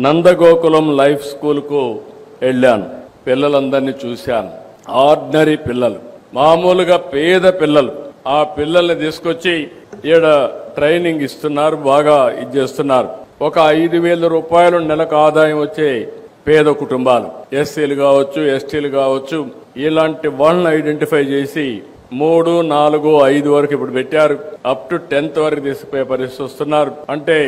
Nandagokulam life స్కూల్కు వెళ్ళాను. పిల్లలందరినీ చూశాను. ఆర్డినరీ పిల్లలు, మామూలుగా పేద పిల్లలు. ఆ పిల్లల్ని తీసుకొచ్చి ఈడ ట్రైనింగ్ ఇస్తున్నారు, బాగా ఇది చేస్తున్నారు. ఒక 5,000 రూపాయలు నెలకు ఆదాయం వచ్చే పేద కుటుంబాలు, ఎస్సీలు కావచ్చు, ఎస్టీలు కావచ్చు, ఇలాంటి వాళ్ళని ఐడెంటిఫై చేసి 3, 4, 5 వరకు ఇప్పుడు పెట్టారు. అప్ టు 10th వరకు తీసుకుపోయే పరిస్థితి వస్తున్నారు. అంటే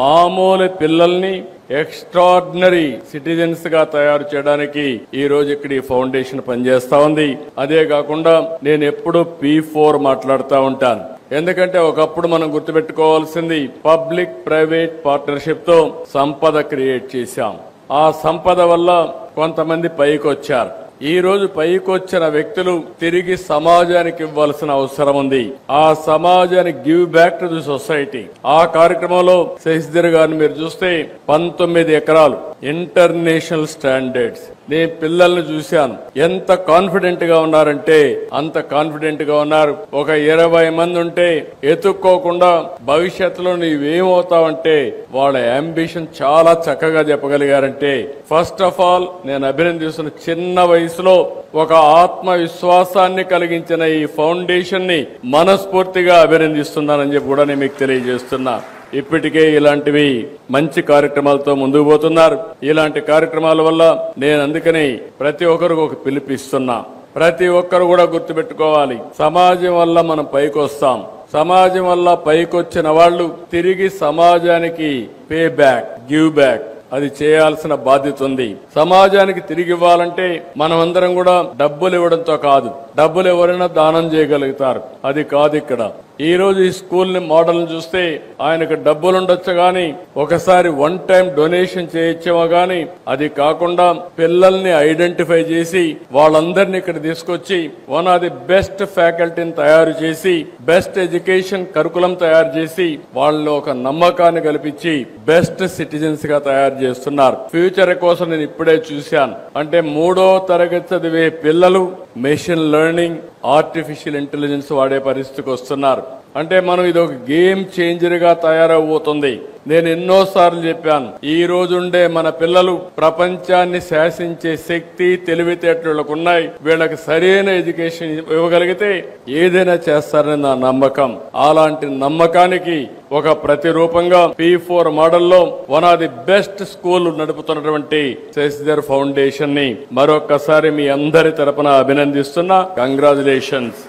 మామూలు పిల్లల్ని ఎక్స్ట్రాడినరీ సిటిజన్స్ గా తయారు చేయడానికి ఈ రోజు ఇక్కడ ఈ ఫౌండేషన్ పనిచేస్తా ఉంది. అదే కాకుండా నేను ఎప్పుడు P4 మాట్లాడుతూ ఉంటాను. ఎందుకంటే ఒకప్పుడు మనం గుర్తుపెట్టుకోవాల్సింది పబ్లిక్ ప్రైవేట్ పార్ట్నర్షిప్ తో సంపద క్రియేట్ చేశాం. ఆ సంపద వల్ల కొంతమంది పైకి వచ్చారు. ఈ రోజు పైకి వచ్చిన వ్యక్తులు తిరిగి సమాజానికి ఇవ్వాల్సిన అవసరం ఉంది. ఆ సమాజానికి give back to the society. ఆ కార్యక్రమంలో శశిధర్ గారిని మీరు చూస్తే 19 ఎకరాలు ఇంటర్నేషనల్ స్టాండర్డ్స్. నేను పిల్లల్ని చూశాను, ఎంత కాన్ఫిడెంట్ గా ఉన్నారంటే అంత కాన్ఫిడెంట్ గా ఉన్నారు. ఒక 20 మంది ఉంటే ఎత్తుక్కోకుండా భవిష్యత్తులో నీవేమవుతావంటే వాళ్ళ అంబిషన్ చాలా చక్కగా చెప్పగలిగారంటే ఫస్ట్ ఆఫ్ ఆల్ నేను అభినందిస్తున్న చిన్న వయసులో ఒక ఆత్మవిశ్వాసాన్ని కలిగించిన ఈ ఫౌండేషన్ ని మనస్ఫూర్తిగా అభినందిస్తున్నానని చెప్పి కూడా నేను మీకు తెలియజేస్తున్నా. ఇప్పటికే ఇలాంటివి మంచి కార్యక్రమాలతో ముందుకు పోతున్నారు. ఇలాంటి కార్యక్రమాల వల్ల నేను అందుకని ప్రతి ఒక్కరికి ఒక పిలుపిస్తున్నా. ప్రతి ఒక్కరు కూడా గుర్తుపెట్టుకోవాలి, సమాజం వల్ల మనం పైకి వస్తాం. సమాజం వల్ల పైకొచ్చిన వాళ్ళు తిరిగి సమాజానికి పే బ్యాక్, గివ్ బ్యాక్ అది చేయాల్సిన బాధ్యత ఉంది. సమాజానికి తిరిగి ఇవ్వాలంటే మనమందరం కూడా డబ్బులు ఇవ్వడంతో కాదు, డబ్బులు ఎవరైనా దానం చేయగలుగుతారు, అది కాదు ఇక్కడ. ఈ రోజు ఈ స్కూల్ ని మోడల్ చూస్తే ఆయనకు డబ్బులు ఉండొచ్చు గాని ఒకసారి 1 టైం డొనేషన్ చేయొచ్చేమో గాని అది కాకుండా పిల్లల్ని ఐడెంటిఫై చేసి వాళ్ళందరినీ ఇక్కడ తీసుకొచ్చి వన్ ఆఫ్ ది బెస్ట్ ఫ్యాకల్టీని తయారు చేసి బెస్ట్ ఎడ్యుకేషన్ కరికులం తయారు చేసి వాళ్ళలో ఒక నమ్మకాన్ని కల్పించి బెస్ట్ సిటిజన్స్ గా తయారు చేస్తున్నారు. ఫ్యూచర్ కోసం నేను ఇప్పుడే చూశాను. అంటే 3వ తరగతి చదివే పిల్లలు మెషిన్ లెర్నింగ్, ఆర్టిఫిషియల్ ఇంటెలిజెన్స్ వాడే పరిస్థితికి వస్తున్నారు. అంటే మనం ఇది ఒక గేమ్ చేంజర్ గా తయారవబోతుంది. నేను ఎన్నోసార్లు చెప్పాను, ఈ రోజుండే మన పిల్లలు ప్రపంచాన్ని శాసించే శక్తి, తెలివితేటలకు ఉన్నాయి. వీళ్ళకి సరైన ఎడ్యుకేషన్ ఇవ్వగలిగితే ఏదైనా చేస్తారని నా నమ్మకం. అలాంటి నమ్మకానికి ఒక ప్రతిరూపంగా P4 మోడల్లో one of the best school నడుపుతున్నటువంటి శశిధర్ ఫౌండేషన్ ని మరొక్కసారి మీ అందరి తరపున అభినందిస్తున్నా. కంగ్రాచులేషన్స్.